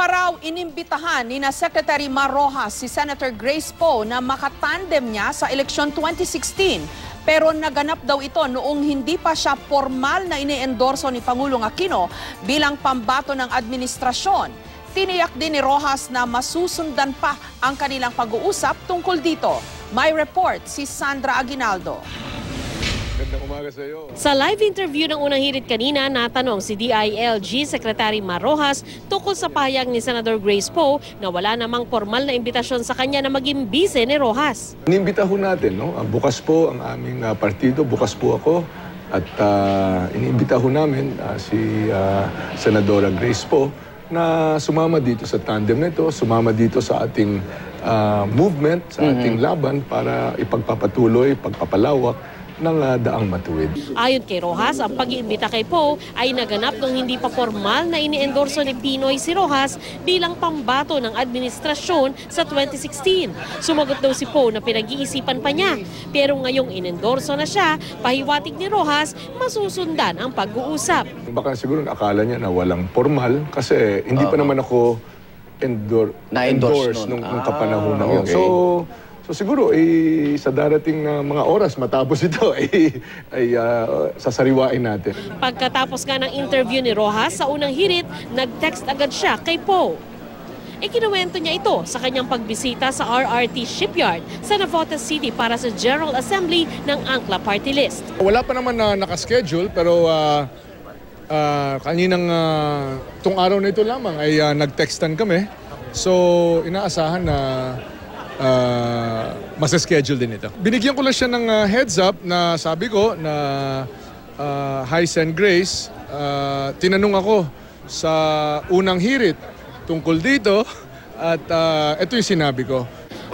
pa raw inimbitahan ni Secretary Mar Rojas si Senator Grace Poe na makatandem niya sa eleksyon 2016. Pero naganap daw ito noong hindi pa siya formal na iniendorso ni Pangulong Aquino bilang pambato ng administrasyon. Tiniyak din ni Rojas na masusundan pa ang kanilang pag-uusap tungkol dito. May report si Sandra Aguinaldo. Gandang umaga sa iyo. Sa live interview ng unang hirit kanina, natanong si DILG Secretary Mar Rojas tungkol sa pahayag ni Senator Grace Poe na wala namang formal na imbitasyon sa kanya na maging bise ni Rojas. Inimbitaho natin, no? Bukas po ang aming partido, bukas po ako. At iniimbitaho namin si Senadora Grace Poe na sumama dito sa tandem na ito, sumama dito sa ating movement, sa ating laban para ipagpapatuloy, pagpapalawak ng daang matuwid. Ayon kay Rojas, ang pag-iimbita kay Poe ay naganap nung hindi pa formal na iniendorso ni Pinoy si Rojas bilang pambato ng administrasyon sa 2016. Sumagot daw si Poe na pinag-iisipan pa niya. Pero ngayong inendorso na siya, pahiwatig ni Rojas, masusundan ang pag-uusap. Baka siguro akala niya na walang formal kasi hindi pa naman ako endorse nung kapanahonan yun. Okay. So siguro sa darating na mga oras matapos ito ay sasariwain natin. Pagkatapos nga ng interview ni Rojas sa unang hirit, nag-text agad siya kay Poe. Ikinuwento niya ito sa kanyang pagbisita sa RRT Shipyard sa Navotas City para sa General Assembly ng Angla Party List. Wala pa naman na nakaschedule pero kaninang tung araw na ito lamang ay nag-textan kami. So inaasahan na masa-schedule din ito. Binigyan ko lang siya ng heads up na sabi ko na Hi Sen Grace, tinanong ako sa unang hirit tungkol dito at ito yung sinabi ko.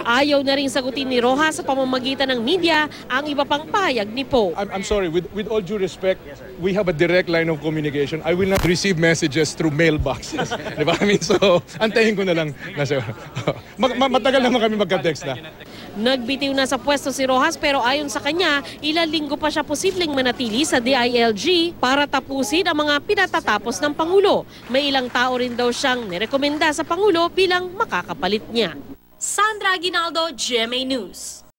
Ayaw na rin sagutin ni Rojas sa pamamagitan ng media ang iba pang pahayag ni Poe. I'm sorry, with all due respect, we have a direct line of communication. I will not receive messages through mailboxes. Diba? I mean, so, antayin ko na lang. Matagal naman kami magka-text na. Nagbitiw na sa pwesto si Rojas pero ayon sa kanya, ilang linggo pa siya posibleng manatili sa DILG para tapusin ang mga pinatatapos ng Pangulo. May ilang tao rin daw siyang nirekomenda sa Pangulo bilang makakapalit niya. Sandra Aguinaldo, GMA News.